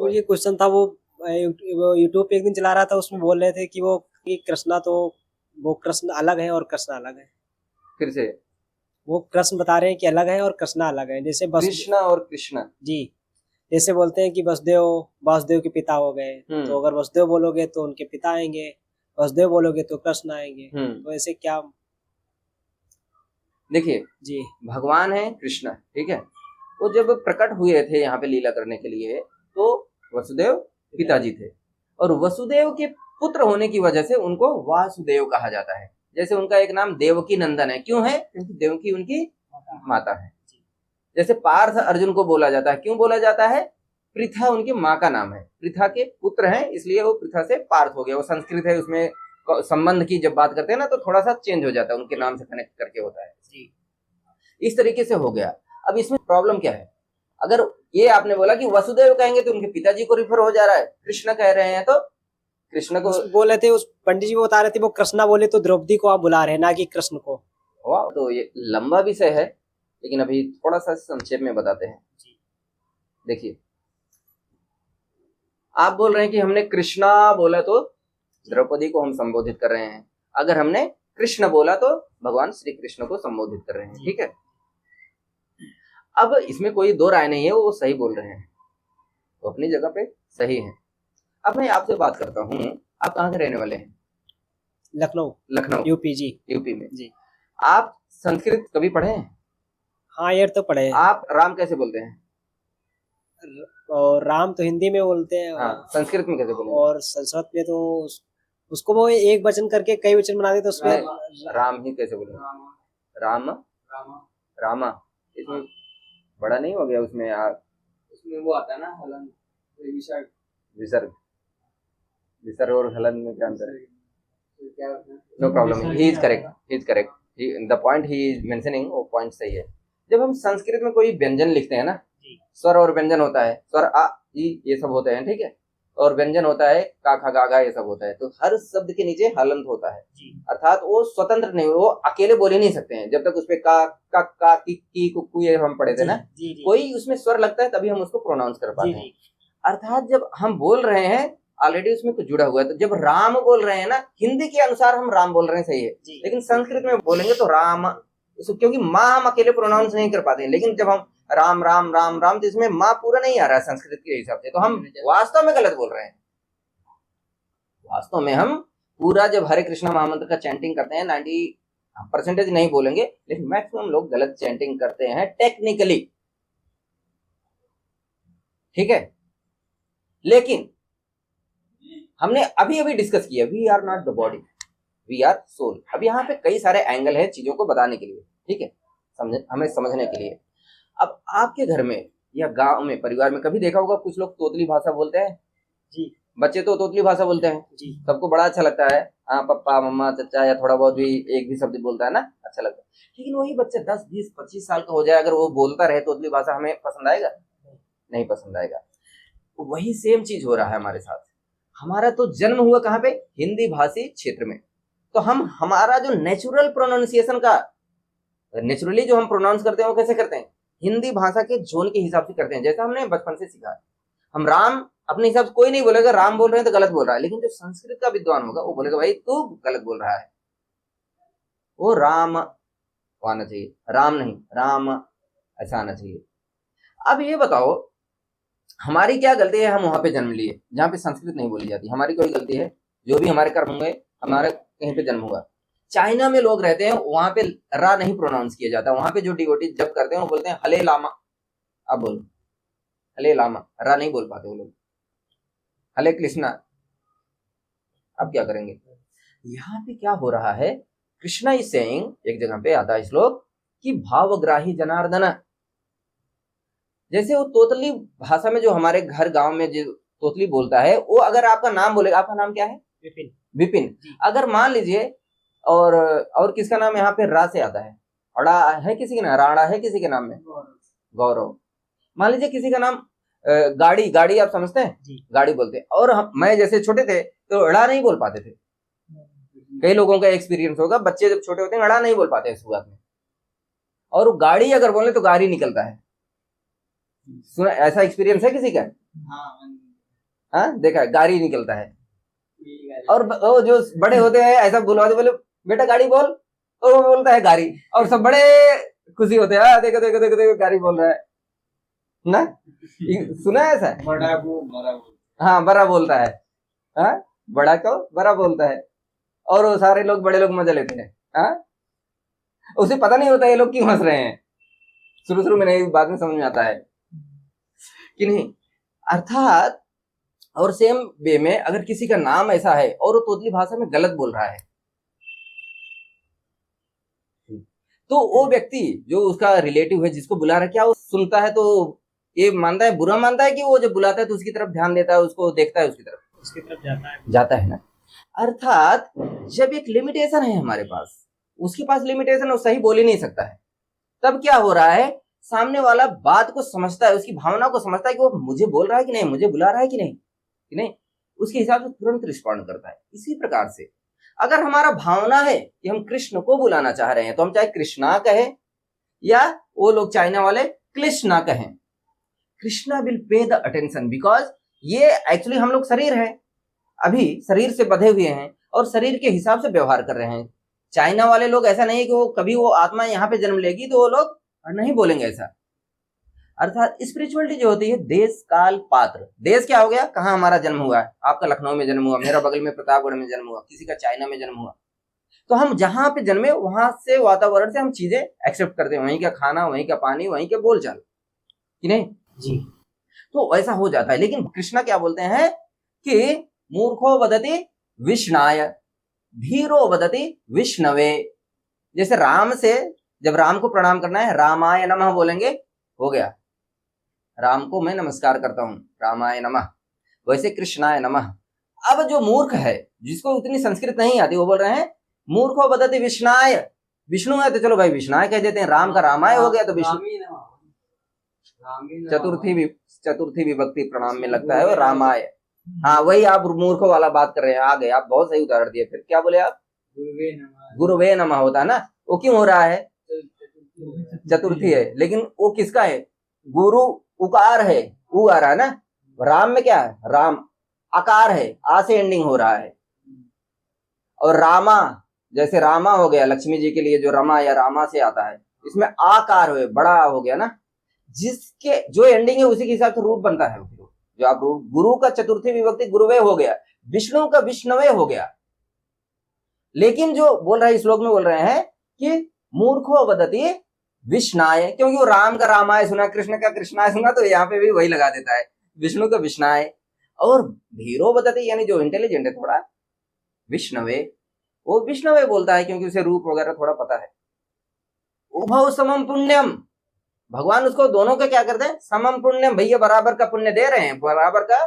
वो ये क्वेश्चन था वो यूट्यूब पे एक दिन चला रहा था, उसमें बोल रहे थे कि कृष्णा तो वो कृष्ण अलग है और कृष्णा अलग है। फिर से वो कृष्ण बता रहे हैं कि अलग है और कृष्णा अलग है। जैसे कृष्णा और कृष्णा जी, जैसे बोलते हैं कि वसुदेव वासुदेव के पिता हो गए, तो अगर वसुदेव बोलोगे तो उनके पिता आएंगे, वसुदेव बोलोगे तो कृष्ण आएंगे। तो ऐसे क्या? देखिए जी, भगवान है कृष्ण, ठीक है। वो जब प्रकट हुए थे यहाँ पे लीला करने के लिए, तो वसुदेव पिताजी थे, और वसुदेव के पुत्र होने की वजह से उनको वासुदेव कहा जाता है। जैसे उनका एक नाम देवकी नंदन है, क्यों है? क्योंकि देवकी उनकी माता है। जैसे पार्थ अर्जुन को बोला जाता है, क्यों बोला जाता है? पृथा उनकी माँ का नाम है, पृथा के पुत्र हैं, इसलिए वो पृथा से पार्थ हो गया। वो संस्कृत है, उसमें संबंध की जब बात करते हैं ना तो थोड़ा सा चेंज हो जाता है, उनके नाम से कनेक्ट करके होता है। इस तरीके से हो गया। अब इसमें प्रॉब्लम क्या है? अगर ये आपने बोला कि वसुदेव कहेंगे तो उनके पिताजी को रिफर हो जा रहा है, कृष्ण कह रहे हैं तो कृष्ण को बोल रहे थे। उस पंडित जी वो बता रहे थे वो कृष्णा बोले तो द्रौपदी को आप बुला रहे हैं, ना कि कृष्ण को। वाह, तो ये लंबा विषय है, लेकिन अभी थोड़ा सा संक्षेप में बताते हैं। देखिए, आप बोल रहे हैं कि हमने कृष्णा बोला तो द्रौपदी को हम संबोधित कर रहे हैं, अगर हमने कृष्ण बोला तो भगवान श्री कृष्ण को संबोधित कर रहे हैं, ठीक है। अब इसमें कोई दो राय नहीं है, वो सही बोल रहे हैं, वो अपनी जगह पे सही है। अब मैं आपसे बात करता हूँ, आप कहाँ के रहने वाले हैं? लखनऊ। लखनऊ, यूपी जी। यूपी में जी। आप संस्कृत कभी पढ़े हैं? हाँ यार, तो पढ़े हैं। आप राम कैसे बोलते हैं? और राम तो हिंदी में बोलते हैं। हाँ, संस्कृत में कैसे बोलेंगे? और संस्कृत में तो उसको वो एक वचन करके कई वचन बना देते, तो उसमें राम ही कैसे बोलेंगे? राम, रामा। इसमें बड़ा नहीं हो गया उसमें आप? उसमें वो आता है ना हलन, विसर्ग। विसर्ग, विसर्ग और हलन में क्या अंतर है? क्या no problem, he is correct, he is correct, the point he is mentioning, वो पॉइंट सही है। जब हम संस्कृत में कोई व्यंजन लिखते हैं ना, स्वर और व्यंजन होता है, स्वर आ ई ये सब होते हैं, ठीक है, और व्यंजन होता है का खा गा गा ये सब होता है, तो हर शब्द के नीचे हलंत होता है, अर्थात वो स्वतंत्र नहीं, वो अकेले बोल ही नहीं सकते हैं। जब तक उसपे का की कुकू ये हम पढ़े थे ना, कोई उसमें स्वर लगता है तभी हम उसको प्रोनाउंस कर पाते हैं। अर्थात जब हम बोल रहे हैं ऑलरेडी उसमें कुछ जुड़ा हुआ है। तो जब राम बोल रहे हैं ना, हिंदी के अनुसार हम राम बोल रहे हैं, सही है, लेकिन संस्कृत में बोलेंगे तो राम, क्योंकि माँ हम अकेले प्रोनाउंस नहीं कर पाते हैं। लेकिन जब हम राम राम राम राम, तो इसमें माँ पूरा नहीं आ रहा है संस्कृत के हिसाब से, तो हम वास्तव में गलत बोल रहे हैं। वास्तव में हम पूरा जब हरे कृष्णा महामंत्र का चैंटिंग करते हैं, 90% नहीं बोलेंगे, लेकिन मैक्सिमम लोग गलत चैंटिंग करते हैं टेक्निकली, ठीक है। लेकिन हमने अभी अभी डिस्कस किया, we are not the body, we are soul. अब यहाँ पे कई सारे एंगल है चीजों को बताने के लिए, ठीक है, हमें समझने के लिए। अब आपके घर में या गांव में, परिवार में कभी देखा होगा कुछ लोग तोतली भाषा बोलते हैं जी। बच्चे तो तोतली भाषा बोलते हैं जी, सबको बड़ा अच्छा लगता है। हाँ, पप्पा मम्मा चचा या थोड़ा बहुत भी एक भी शब्द बोलता है ना, अच्छा लगता है। लेकिन वही बच्चा 10 20 25 साल का हो जाए, अगर वो बोलता रहे तोतली भाषा, हमें पसंद आएगा? नहीं पसंद आएगा। वही सेम चीज हो रहा है हमारे साथ। हमारा तो जन्म हुआ कहाँ पे? हिंदी भाषी क्षेत्र में। तो हम हमारा जो नेचुरल प्रोनाउंसिएशन का, नेचुरली जो हम प्रोनाउंस करते हैं वो कैसे करते हैं? हिंदी भाषा के जोन के हिसाब से करते हैं, जैसा हमने बचपन से सीखा। हम राम अपने हिसाब से, कोई नहीं बोलेगा राम बोल रहे हैं तो गलत बोल रहा है, लेकिन जो संस्कृत का विद्वान होगा वो बोलेगा भाई तू गलत बोल रहा है, वो राम आना चाहिए, राम नहीं राम ऐसा आना चाहिए। अब ये बताओ हमारी क्या गलती है? हम वहां पे जन्म लिए जहाँ पे संस्कृत नहीं बोली जाती, हमारी कोई गलती है? जो भी हमारे कर्म होंगे, हमारे कहीं पे जन्म हुआ। चाइना में लोग रहते हैं, वहां पे रा नहीं प्रोनाउंस किया जाता, वहां पे जो डिवोटी जब करते हैं वो बोलते हैं हले लामा। अब बोलो हले लामा, रा नहीं बोल पाते वो लोग, हले कृष्णा। अब क्या करेंगे? यहाँ पे क्या हो रहा है? कृष्णा इज सेइंग, एक जगह पे आता है श्लोक कि भावग्राही जनार्दन। जैसे वो तोतली भाषा में जो हमारे घर गांव में जो तोतली बोलता है, वो अगर आपका नाम बोलेगा, आपका नाम क्या है? विपिन। विपिन। अगर मान लीजिए और किसका नाम यहाँ पे रा से आता है, अड़ा है किसी के नाम, राणा है किसी के नाम में, गौरव। मान लीजिए किसी का नाम गाड़ी, गाड़ी आप समझते हैं जी, गाड़ी बोलते हैं। और मैं जैसे छोटे थे तो अड़ा नहीं बोल पाते थे। कई लोगों का एक्सपीरियंस होगा, बच्चे जब छोटे होते हैं अड़ा नहीं बोल पाते हैं शुरुआत में, और गाड़ी अगर बोले तो गाड़ी निकलता है। सुना, ऐसा एक्सपीरियंस है किसी का? हाँ, हाँ देखा है, गाड़ी निकलता है। और वो जो बड़े होते हैं ऐसा बुलवाते, बोले बेटा गाड़ी बोल, और वो बोलता है गाड़ी, और सब बड़े खुशी होते हैं, देखो देखो देखो देखो गाड़ी बोल रहा है ना। सुना है ऐसा? बड़ा बोल हाँ बड़ा बोलता है, हाँ बड़ा को बड़ा बोलता है, और वो सारे लोग बड़े लोग मजा लेते हैं। हाँ उसे पता नहीं होता ये लोग क्यों हंस रहे हैं, शुरू शुरू में नहीं, बाद में समझ में आता है कि नहीं। अर्थात और सेम वे में अगर किसी का नाम ऐसा है और वो तोतली भाषा में गलत बोल रहा है, तो वो व्यक्ति जो उसका रिलेटिव है जिसको बुला रहा है, क्या वो सुनता है तो ये मानता है, बुरा मानता है, कि वो जब बुलाता है तो उसकी तरफ ध्यान देता है, उसको देखता है, उसकी तरफ जाता है ना। अर्थात जब एक लिमिटेशन है हमारे पास, उसके पास लिमिटेशन है, वो सही बोल ही नहीं सकता है, तब क्या हो रहा है, सामने वाला बात को समझता है, उसकी भावना को समझता है कि वो मुझे बोल रहा है कि नहीं, मुझे बुला रहा है कि नहीं, उसके हिसाब से तुरंत रिस्पॉन्ड करता है। इसी प्रकार से अगर हमारा भावना है कि हम कृष्ण को बुलाना चाह रहे हैं, तो हम चाहे कृष्णा कहें या वो लोग चाइना वाले कृष्णा कहें, Krishna will pay the attention, because ये एक्चुअली हम लोग शरीर है, अभी शरीर से बंधे हुए हैं और शरीर के हिसाब से व्यवहार कर रहे हैं। चाइना वाले लोग ऐसा नहीं है कि वो कभी वो आत्मा यहाँ पे जन्म लेगी तो वो लोग नहीं बोलेंगे ऐसा। अर्थात स्पिरिचुअलिटी जो होती है देश काल पात्र, देश क्या हो गया, कहाँ हमारा जन्म हुआ है, आपका लखनऊ में जन्म हुआ, मेरा बगल में प्रतापगढ़ में जन्म हुआ, किसी का चाइना में जन्म हुआ, तो हम जहां पे जन्मे वहां से वातावरण से हम चीजें एक्सेप्ट करते हैं, वहीं का खाना, वहीं का पानी, वहीं के बोलचाल, कि नहीं जी, तो ऐसा हो जाता है। लेकिन कृष्णा क्या बोलते हैं कि मूर्खो वदति विष्णाय धीरो वदति विष्णवे। जैसे राम से जब राम को प्रणाम करना है, रामाय नमः बोलेंगे, हो गया, राम को मैं नमस्कार करता हूं, रामाय नमः। वैसे कृष्णाय नमः। अब जो मूर्ख है, जिसको उतनी संस्कृत नहीं आती, वो बोल रहे हैं मूर्खो वदति विष्णाय, विष्णु है तो चलो भाई विष्णाय कह देते हैं, राम का रामाय हो गया तो विष्णु। चतुर्थी विभक्ति प्रणाम में लगता है वो रामाय। हाँ वही आप मूर्खों वाला बात कर रहे हैं, आ गए आप, बहुत सही उदाहरण दिए। फिर क्या बोले आप, गुरुवे नमः होता है ना, वो क्यों हो रहा है, चतुर्थी है, लेकिन वो किसका है, गुरु उकार है, उ आ रहा है ना, राम में क्या है, राम आकार है, आ से एंडिंग हो रहा है। और रामा, जैसे रामा हो गया लक्ष्मी जी के लिए, जो रमा या रामा से आता है, इसमें आकार हो, बड़ा हो गया ना, जिसके जो एंडिंग है उसी के हिसाब से रूप बनता है। जो आप गुरु का चतुर्थी विभक्ति गुरुवे हो गया, विष्णु का विष्णवे हो गया। लेकिन जो बोल रहा है इस श्लोक में बोल रहे हैं कि मूर्खो वदति विष्णाय, क्योंकि वो राम का रामाय सुना, कृष्ण का कृष्णाय सुना, तो यहाँ पे भी वही लगा देता है, विष्णु का विष्णाय। और धीरो वदति यानी जो इंटेलिजेंट है थोड़ा, विष्णवे, वो विष्णवे बोलता है क्योंकि उसे रूप वगैरह थोड़ा पता है। उभौ समम पुण्यम, भगवान उसको दोनों का क्या करते हैं, समम पुण्यम, भैया बराबर का पुण्य दे रहे हैं, बराबर का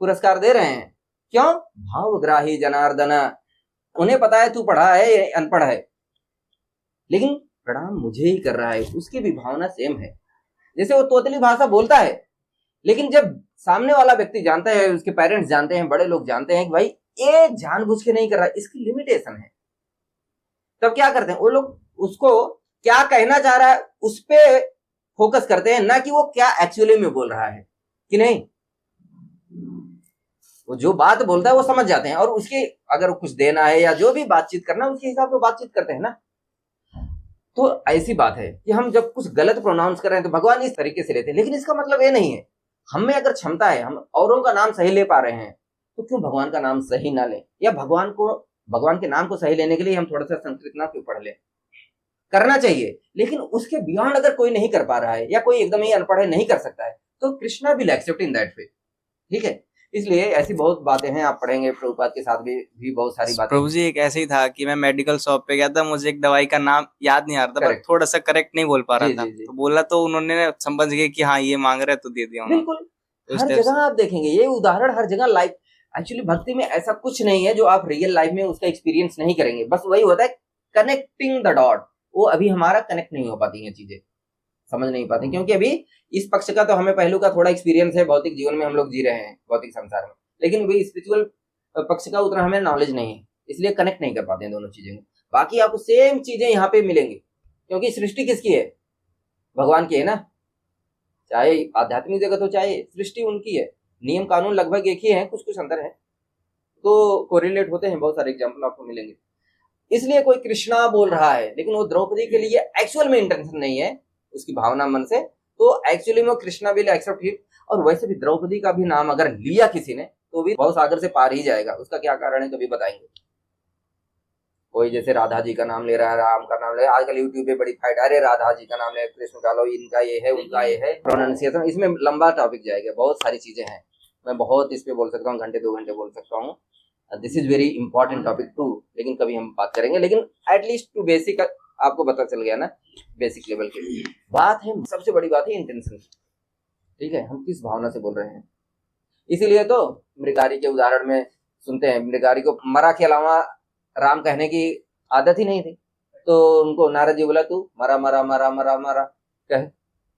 पुरस्कार दे रहे हैं। क्यों, भावग्राही जनार्दन, उन्हें पता है तू पढ़ा है ये अनपढ़ है, लेकिन प्रणाम मुझे ही कर रहा है, उसकी भी भावना सेम है। जैसे वो तोतली भाषा बोलता है, लेकिन जब सामने वाला व्यक्ति जानता है, उसके पेरेंट्स जानते हैं, बड़े लोग जानते हैं कि भाई ये जानबूझ के नहीं कर रहा, इसकी लिमिटेशन है, तब क्या करते हैं वो लोग, उसको क्या कहना चाह रहा है उस पे फोकस करते हैं, ना कि वो क्या एक्चुअली में बोल रहा है, कि नहीं। वो जो बात बोलता है वो समझ जाते हैं, और उसके अगर कुछ देना है या जो भी बातचीत करना है उसके हिसाब से बातचीत करते हैं ना। तो ऐसी बात है कि हम जब कुछ गलत प्रोनाउंस कर रहे हैं तो भगवान इस तरीके से लेते हैं, लेकिन इसका मतलब ये नहीं है, हम में अगर क्षमता है, हम औरों का नाम सही ले पा रहे हैं, तो क्यों भगवान का नाम सही ना ले, या भगवान के नाम को सही लेने के लिए हम थोड़ा सा संस्कृत ना क्यों पढ़ ले, करना चाहिए। लेकिन उसके बियॉन्ड अगर कोई नहीं कर पा रहा है, या कोई एकदम ही अनपढ़ है नहीं कर सकता है, तो Krishna will accept in that way, ठीक है। इसलिए ऐसी बहुत बातें हैं, आप पढ़ेंगे प्रभुपाद के साथ भी बहुत सारी बातें। प्रभु जी एक ऐसे ही था कि मैं मेडिकल शॉप पे गया था, मुझे एक दवाई का नाम याद नहीं आ रहा था, पर थोड़ा सा करेक्ट नहीं बोल पा रहा था, तो बोला तो उन्होंने समझ गए कि हाँ ये मांग रहे, तो दे दिया उन्होंने। बिल्कुल, हर जगह आप देखेंगे ये उदाहरण, हर जगह लाइफ। एक्चुअली भक्ति में ऐसा कुछ नहीं है जो आप रियल लाइफ में उसका एक्सपीरियंस नहीं करेंगे, बस वही होता है कनेक्टिंग द डॉट। वो अभी हमारा कनेक्ट नहीं हो पाती है, चीजें समझ नहीं पाती, क्योंकि अभी इस पक्ष का तो हमें पहलू का थोड़ा एक्सपीरियंस है, भौतिक जीवन में हम लोग जी रहे हैं, भौतिक संसार में, लेकिन वही स्पिरिचुअल पक्ष का उतना हमें नॉलेज नहीं है, इसलिए कनेक्ट नहीं कर पाते हैं दोनों चीजें। बाकी आपको सेम चीजें यहाँ पे मिलेंगी, क्योंकि सृष्टि किसकी है, भगवान की है ना, चाहे आध्यात्मिक जगत हो चाहे सृष्टि उनकी है, नियम कानून लगभग एक ही है, कुछ कुछ अंतर है, तो कोरिलेट होते हैं, बहुत सारे एग्जाम्पल आपको मिलेंगे। इसलिए कोई कृष्णा बोल रहा है लेकिन वो द्रौपदी के लिए एक्चुअल में इंटेंशन नहीं है, उसकी भावना मन से, तो एक्चुअली में कृष्णा विल एक्सेप्ट हिम। और वैसे भी द्रौपदी का भी नाम अगर लिया किसी ने तो भी भवसागर से पार ही जाएगा। उसका क्या कारण है कभी बताएंगे। कोई जैसे राधा जी का नाम ले रहा है, राम का नाम ले रहा है, आजकल यूट्यूब पे बड़ी फाइट, अरे राधा जी का नाम ले, कृष्ण का लो, इनका ये है, उनका ये है, प्रोनाउंसिएशन, इसमें लंबा टॉपिक जाएगा, बहुत सारी चीजें हैं, मैं बहुत इस पे बोल सकता हूँ, घंटे 2 घंटे बोल सकता हूँ। This is very important topic too, लेकिन कभी हम बात करेंगे। लेकिन एटलीस्ट टू बेसिक आपको पता चल गया ना, बेसिक लेवल की बात है। सबसे बड़ी बात है इंटेंशन, ठीक है, हम किस भावना से बोल रहे हैं। इसीलिए तो मृगारी के उदाहरण में सुनते हैं, मृगारी को मरा के अलावा राम कहने की आदत ही नहीं थी, तो उनको नारद जी बोला तू मरा मरा मरा मरा मरा कह,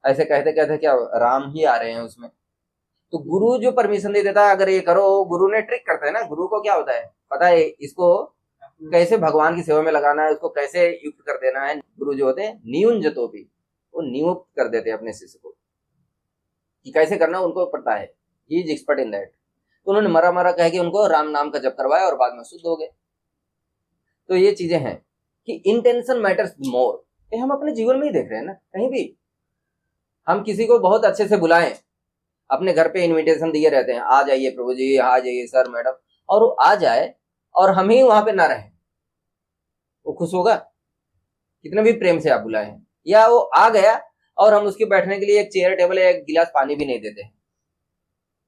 ऐसे कहते कहते क्या राम ही आ रहे हैं उसमें। तो गुरु जो परमिशन दे देता है, अगर ये करो, गुरु ने ट्रिक करता है ना, गुरु को क्या होता है पता है, इसको कैसे भगवान की सेवा में लगाना है, उसको कैसे युक्त कर देना है। गुरु जो होते हैं नियुंजतो भी, वो नियुक्त कर देते हैं अपने शिष्य को कि कैसे करना, उनको पता है, he is expert in that. तो उन्होंने मरा मरा कह के उनको राम नाम का जप करवाया और बाद में शुद्ध हो गए। तो ये चीजें हैं कि इंटेंशन मैटर्स मोर, ये हम अपने जीवन में ही देख रहे हैं ना। कहीं भी हम किसी को बहुत अच्छे से बुलाएं, अपने घर पे इनविटेशन दिए रहते हैं, आ जाइए प्रभु जी, आ जाइए सर मैडम, और वो आ जाए और हम ही वहां पे ना रहें, वो खुश होगा? कितने भी प्रेम से आप बुलाए हैं, या वो आ गया और हम उसके बैठने के लिए एक चेयर टेबल या एक गिलास पानी भी नहीं देते हैं।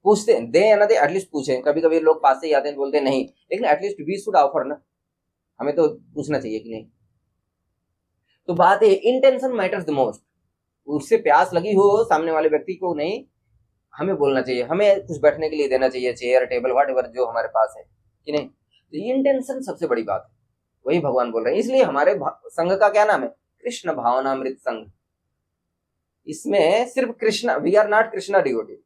पूछते दे या ना दे, एटलीस्ट पूछें। कभी कभी लोग पास से ही आते हैं बोलते नहीं, लेकिन एटलीस्ट वी शुड ऑफर ना, हमें तो पूछना चाहिए कि नहीं। तो बात है इंटेंशन मैटर्स द मोस्ट। उससे प्यास लगी हो सामने वाले व्यक्ति को, नहीं हमें बोलना चाहिए, हमें कुछ बैठने के लिए देना चाहिए, चेयर टेबल व्हाट एवर जो हमारे पास है कि नहीं। तो इंटेंशन सबसे बड़ी बात है, वही भगवान बोल रहे हैं। इसलिए हमारे संघ का क्या नाम है, कृष्ण भावनामृत संघ। इसमें सिर्फ Krishna, we are not Krishna devotee,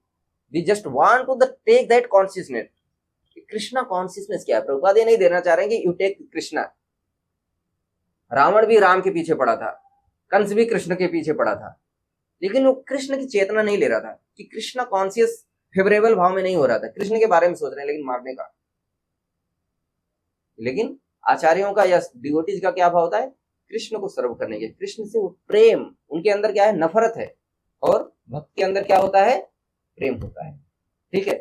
we just want to take that consciousness. Krishna consciousness क्या है, प्रभुपाद ये नहीं देना चाह रहे हैं कि यू टेक कृष्णा। रावण भी राम के पीछे पड़ा था, कंस भी कृष्ण के पीछे पड़ा था, लेकिन वो कृष्ण की चेतना नहीं ले रहा था कि कृष्णा कॉन्शियस फेवरेबल भाव में नहीं हो रहा था। कृष्ण के बारे में सोच रहे हैं लेकिन मारने का। लेकिन आचार्यों का या डिवोटीज का क्या भाव होता है, कृष्ण को सर्व करने के, कृष्ण से वो प्रेम, उनके अंदर क्या है, नफरत है, और भक्त के अंदर क्या होता है, प्रेम होता है। ठीक है,